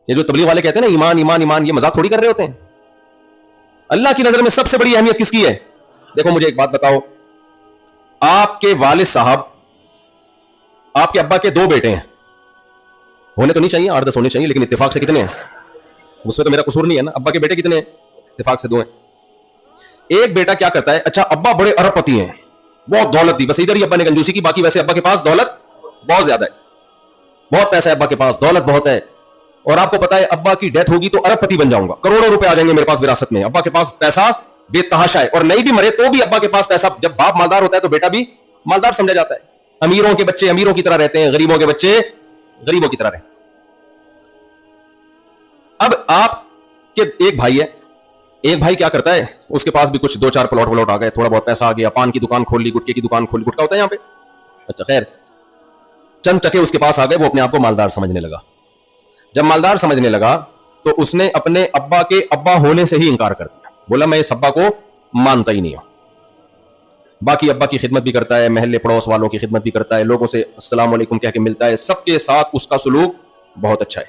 یہ جو تبلیغ والے کہتے ہیں نا ایمان ایمان ایمان، یہ مذاق تھوڑی کر رہے ہوتے ہیں. اللہ کی نظر میں سب سے بڑی اہمیت کس کی ہے؟ دیکھو مجھے ایک بات بتاؤ، آپ کے والد صاحب، آپ کے ابا کے 2 بیٹے ہیں، ہونے تو نہیں چاہیے 8-10 ہونے چاہیے، لیکن اتفاق سے کتنے ہیں؟ اس میں تو میرا قصور نہیں ہے نا. ابا کے بیٹے کتنے ہیں؟ اتفاق سے 2 ہیں. ایک بیٹا کیا کرتا ہے، اچھا ابا بڑے ارب پتی ہیں، بہت دولت دی، بس ادھر ہی ابا نے کنجوسی کی، باقی ویسے ابا کے پاس دولت بہت زیادہ ہے، بہت پیسہ ہے ابا کے پاس، دولت بہت ہے، اور آپ کو پتا ہے ابا کی ڈیتھ ہوگی تو ارب پتی بن جاؤں گا، کروڑوں روپے آ جائیں گے میرے پاس وراثت میں. ابا کے پاس پیسہ بے تحاشا ہے، اور نہیں بھی مرے تو بھی ابا کے پاس پیسہ. جب باپ مالدار ہوتا ہے تو بیٹا بھی مالدار سمجھا جاتا ہے. امیروں کے بچے امیروں کی طرح رہتے ہیں، غریبوں کے بچے غریبوں کی طرح رہتے ہیں. اب آپ کے ایک بھائی ہے، ایک بھائی کیا کرتا ہے، اس کے پاس بھی کچھ 2-4 پلاٹ آ گئے، تھوڑا بہت پیسہ آ گیا، پان کی دکان کھول لی، گٹکے کی دکان کھول لی، گٹکا ہوتا ہے یہاں پہ، اچھا خیر، چند ٹکے اس کے پاس آ گئے، وہ اپنے آپ کو مالدار سمجھنے لگا. جب مالدار سمجھنے لگا تو اس نے اپنے ابا کے ابا ہونے سے ہی انکار کر دیا، بولا میں اس ابا کو مانتا ہی نہیں ہوں. باقی ابا کی خدمت بھی کرتا ہے، محلے پڑوس والوں کی خدمت بھی کرتا ہے، لوگوں سے السلام علیکم کہہ کے ملتا ہے، سب کے ساتھ اس کا سلوک بہت اچھا ہے.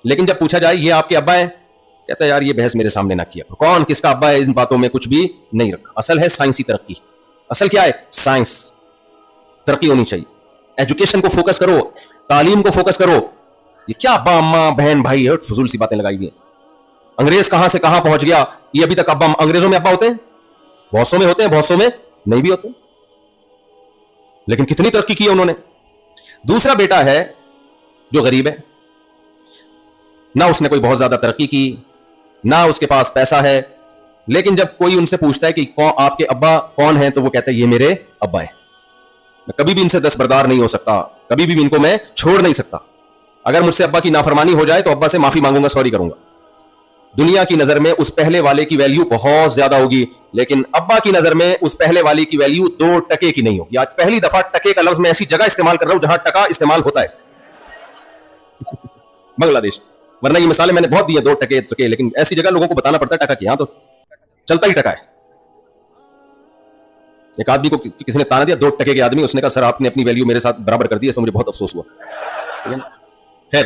لیکن جب پوچھا جائے یہ آپ کے ابا ہیں، کہتا ہے یار یہ بحث میرے سامنے نہ کیا، کون کس کا ابا ہے ان باتوں میں کچھ بھی نہیں رکھا. اصل ہے سائنسی ترقی. اصل کیا ہے؟ سائنس ترقی ہونی چاہیے. ایجوکیشن کو فوکس کرو، تعلیم کو فوکس کرو. یہ کیا ابا اماں بہن بھائی ہے، فضول سی باتیں لگائی ہوئی ہیں. انگریز کہاں سے کہاں پہنچ گیا، یہ ابھی تک ابا، انگریزوں میں ابا ہوتے ہیں، بہت سو میں ہوتے ہیں، بہت سو میں نہیں بھی ہوتے، لیکن کتنی ترقی کی ہے انہوں نے. دوسرا بیٹا ہے جو غریب ہے، نہ اس نے کوئی بہت زیادہ ترقی کی، نہ اس کے پاس پیسہ ہے، لیکن جب کوئی ان سے پوچھتا ہے کہ آپ کے ابا کون ہیں تو وہ کہتا ہے یہ میرے ابا ہیں، میں کبھی بھی ان سے دستبردار نہیں ہو سکتا، کبھی بھی ان کو میں چھوڑ نہیں سکتا. اگر مجھ سے ابا کی نافرمانی ہو جائے تو ابا سے معافی مانگوں گا، سوری کروں گا. دنیا کی نظر میں اس پہلے والے کی ویلیو بہت زیادہ ہوگی، لیکن ابا کی نظر میں اس پہلے والے کی ویلیو 2 ٹکے کی نہیں ہوگی. آج پہلی دفعہ ٹکے کا لفظ میں ایسی جگہ استعمال کر رہا ہوں جہاں ٹکا استعمال ہوتا ہے، بنگلہ دیش. ورنہ یہ مثالیں میں نے بہت دی ہیں 2 ٹکے، لیکن ایسی جگہ لوگوں کو بتانا پڑتا ہے ٹکا کی، ہاں تو چلتا ہی ٹکا ہے. ایک آدمی کو کسی نے تانا دیا 2 ٹکے کے آدمی، اس نے کہا سر آپ نے اپنی ویلیو میرے ساتھ برابر کر دی، اس میں مجھے بہت افسوس ہوا. خیر،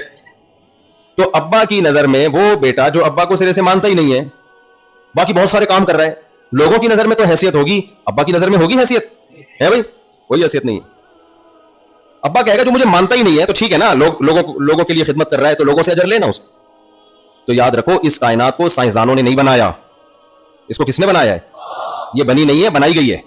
تو ابا کی نظر میں وہ بیٹا جو ابا کو سرے سے مانتا ہی نہیں ہے، باقی بہت سارے کام کر رہا ہے، لوگوں کی نظر میں تو حیثیت ہوگی، ابا کی نظر میں ہوگی حیثیت ہے بھائی؟ کوئی حیثیت نہیں ہے. ابا کہے گا جو مجھے مانتا ہی نہیں ہے تو ٹھیک ہے نا، لوگوں کے لیے خدمت کر رہا ہے تو لوگوں سے اجر لینا اس. تو یاد رکھو اس کائنات کو سائنسدانوں نے نہیں بنایا، اس کو کس نے بنایا ہے؟ یہ بنی نہیں ہے، بنائی گئی ہے.